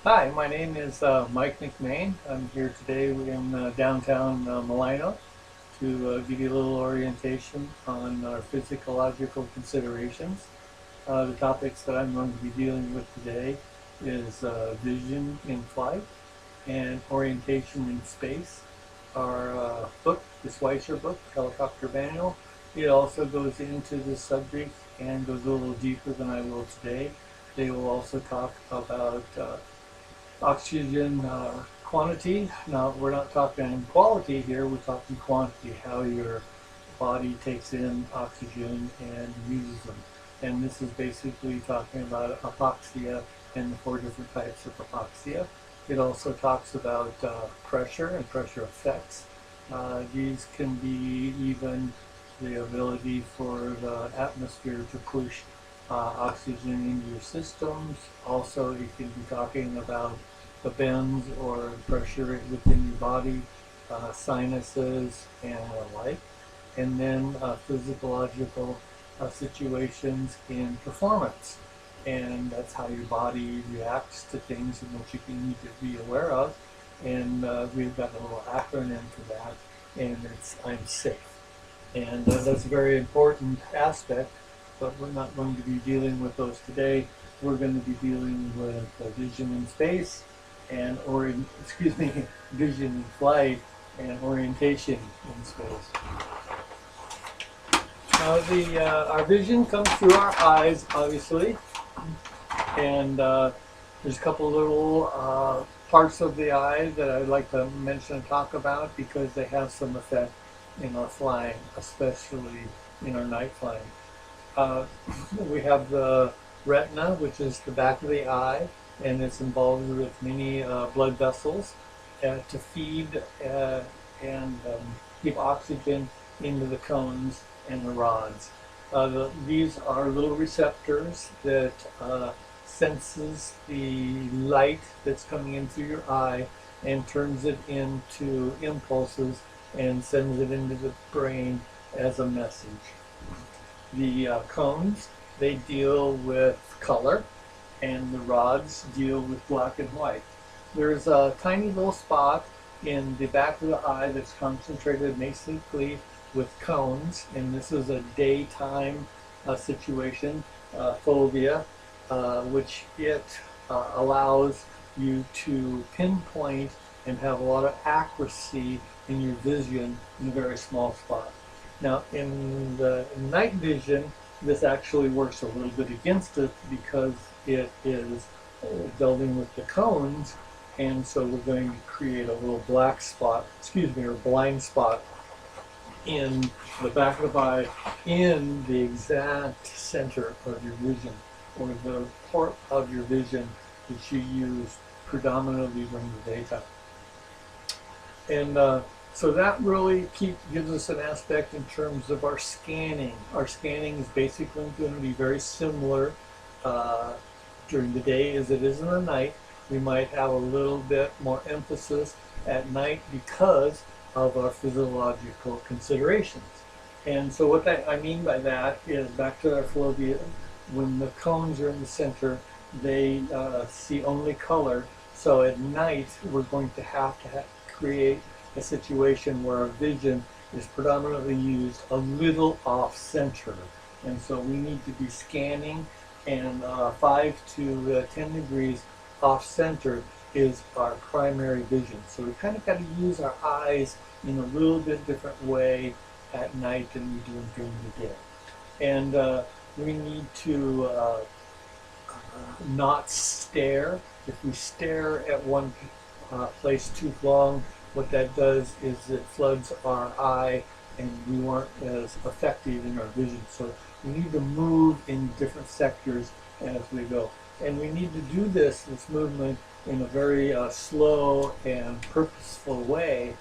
Hi, my name is Mike McMain. I'm here today in downtown Milano to give you a little orientation on our physiological considerations. The topics that I'm going to be dealing with today is vision in flight and orientation in space. Our book, the Schweitzer book, Helicopter Manual, it also goes into this subject and goes a little deeper than I will today. They will also talk about oxygen quantity. Now, we're not talking quality here, we're talking quantity, how your body takes in oxygen and uses them. And this is basically talking about hypoxia and the four different types of hypoxia. It also talks about pressure and pressure effects. These can be even the ability for the atmosphere to push oxygen into your systems. Also, you can be talking about the bends or pressure within your body, sinuses, and the like. And then physiological situations in performance. And that's how your body reacts to things and what you need to be aware of. And we've got a little acronym for that, and it's I'm safe. And that's a very important aspect, but we're not going to be dealing with those today. We're going to be dealing with vision in space and vision in flight and orientation in space. Now, our vision comes through our eyes, obviously, and there's a couple little parts of the eye that I'd like to mention and talk about because they have some effect in our flying, especially in our night flying. Uh, we have the retina, which is the back of the eye, and it's involved with many blood vessels to feed and keep oxygen into the cones and the rods. These are little receptors that senses the light that's coming in through your eye and turns it into impulses and sends it into the brain as a message. The cones, they deal with color, and the rods deal with black and white. There's a tiny little spot in the back of the eye that's concentrated basically with cones, and this is a daytime situation, fovea, which it allows you to pinpoint and have a lot of accuracy in your vision in a very small spot. Now, in the night vision, this actually works a little bit against it because it is dealing with the cones, and so we're going to create a little black spot, or blind spot in the back of the eye in the exact center of your vision, or the part of your vision that you use predominantly during the daytime. And so that really gives us an aspect in terms of our scanning. Our scanning is basically going to be very similar during the day as it is in the night. We might have a little bit more emphasis at night because of our physiological considerations. And so what I mean by that is, back to our fovea, when the cones are in the center, they see only color. So at night, we're going to have create a situation where our vision is predominantly used a little off center. And so we need to be scanning, and 5 to 10 degrees off center is our primary vision. So we kind of got to use our eyes in a little bit different way at night than we do during the day. And we need to not stare. If we stare at one place too long, what that does is it floods our eye and we aren't as effective in our vision. So we need to move in different sectors as we go. And we need to do this movement in a very slow and purposeful way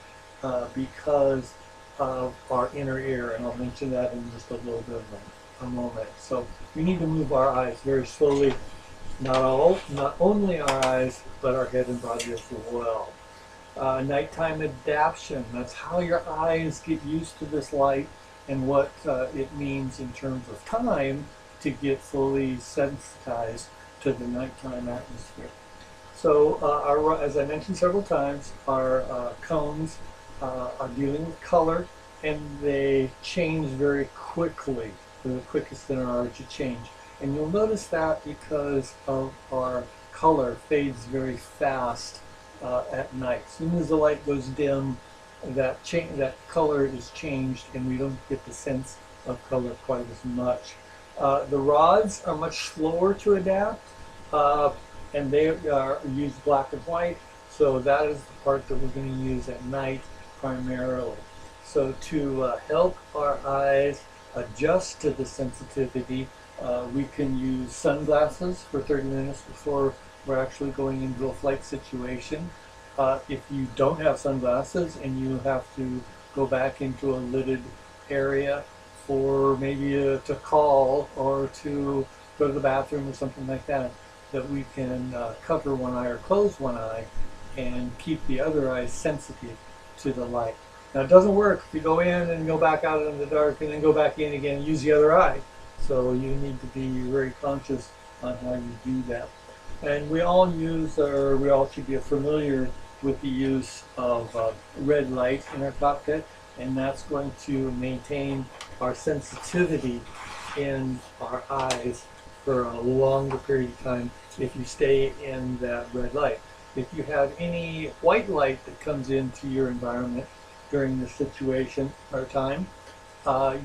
because of our inner ear. And I'll mention that in just a little bit of a moment. So we need to move our eyes very slowly, not only our eyes, but our head and body as well. Nighttime adaptation, that's how your eyes get used to this light and what it means in terms of time to get fully sensitized to the nighttime atmosphere. So as I mentioned several times, our cones are dealing with color, and they change very quickly. They're the quickest in our eye to change. And you'll notice that because of our color fades very fast at night. As soon as the light goes dim, that color is changed, and we don't get the sense of color quite as much. The rods are much slower to adapt, and they use black and white, so that is the part that we're going to use at night primarily. So to help our eyes adjust to the sensitivity, we can use sunglasses for 30 minutes before we're actually going into a flight situation. If you don't have sunglasses and you have to go back into a lidded area for maybe to call or to go to the bathroom or something like that, that we can cover one eye or close one eye and keep the other eye sensitive to the light. Now, it doesn't work if you go in and go back out in the dark and then go back in again and use the other eye. So you need to be very conscious on how you do that. And we all should be familiar with the use of red light in our cockpit, and that's going to maintain our sensitivity in our eyes for a longer period of time if you stay in that red light. If you have any white light that comes into your environment during this situation or time,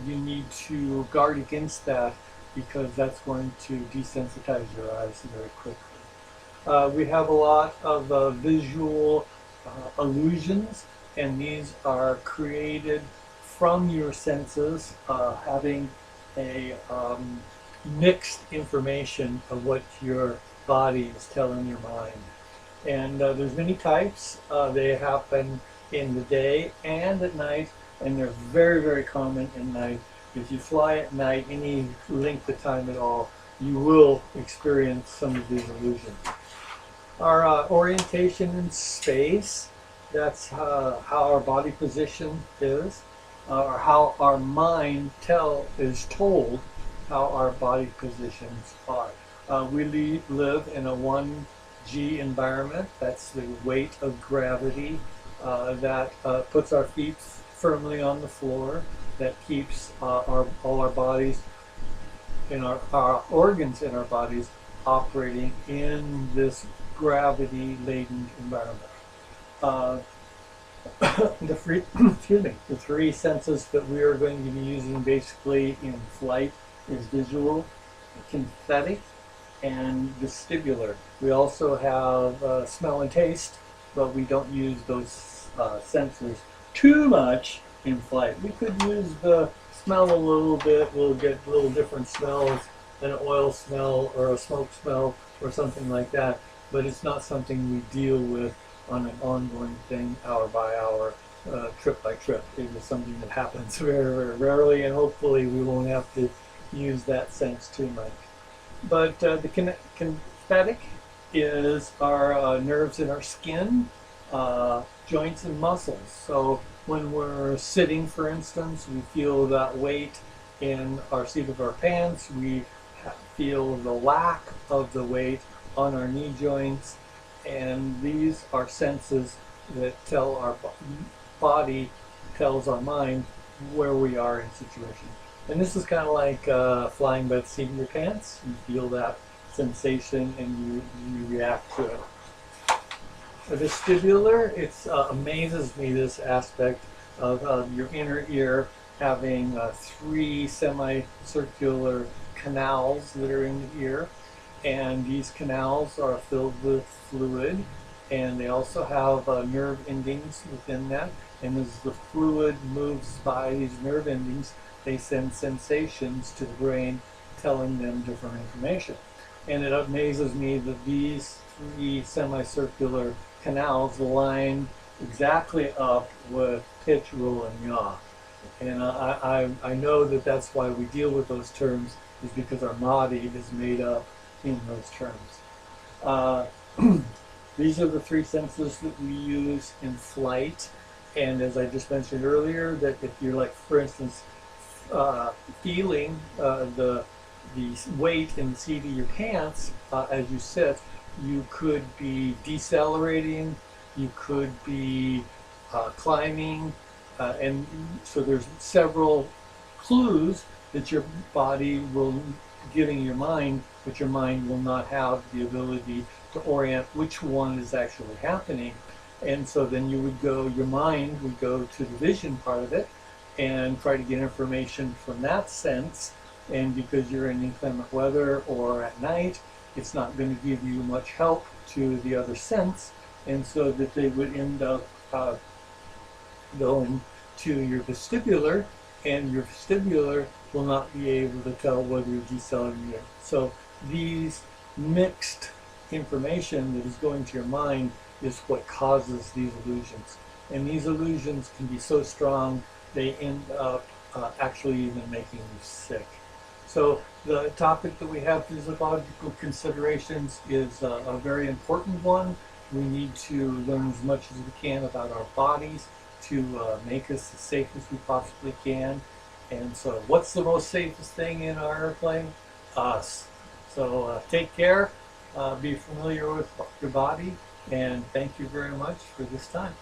you need to guard against that, because that's going to desensitize your eyes very quickly. We have a lot of visual illusions, and these are created from your senses having a mixed information of what your body is telling your mind. And there's many types. They happen in the day and at night, and they're very, very common at night. If you fly at night any length of time at all, you will experience some of these illusions. Our orientation in space, that's how our body position is, or how our mind is told how our body positions are. We live in a 1G environment. That's the weight of gravity that puts our feet firmly on the floor, that keeps all our bodies, our organs in our bodies operating in this gravity-laden environment. The three senses that we are going to be using basically in flight is visual, kinesthetic, and vestibular. We also have smell and taste, but we don't use those senses too much in flight. We could use the smell a little bit. We'll get little different smells, an oil smell or a smoke smell or something like that, but it's not something we deal with on an ongoing thing, hour by hour, trip by trip. It is something that happens very, very rarely, and hopefully we won't have to use that sense too much. But the kinesthetic is our nerves in our skin, joints and muscles. So when we're sitting, for instance, we feel that weight in our seat of our pants. We feel the lack of the weight on our knee joints. And these are senses that tell our body, tells our mind where we are in situation. And this is kind of like flying by the seat of your pants. You feel that sensation and you react to it. The vestibular, it amazes me, this aspect of your inner ear having three semicircular canals that are in the ear. And these canals are filled with fluid, and they also have nerve endings within that. And as the fluid moves by these nerve endings, they send sensations to the brain, telling them different information. And it amazes me that these three semicircular canals line exactly up with pitch, roll, and yaw. And I know that that's why we deal with those terms, is because our body is made up in those terms. These are the three senses that we use in flight. And as I just mentioned earlier, that if you're, like, for instance, feeling the weight in the seat of your pants as you sit, you could be decelerating, you could be climbing, and so there's several clues that your body will giving your mind, but your mind will not have the ability to orient which one is actually happening. And so then your mind would go to the vision part of it and try to get information from that sense. And because you're in inclement weather or at night, it's not going to give you much help to the other sense. And so that they would end up going to your vestibular, and your vestibular will not be able to tell whether you're decelerating. So these mixed information that is going to your mind is what causes these illusions. And these illusions can be so strong they end up actually even making you sick. So the topic that we have, physiological considerations, is a very important one. We need to learn as much as we can about our bodies to make us as safe as we possibly can. And so what's the most safest thing in our airplane? Us. So take care, be familiar with your body, and thank you very much for this time.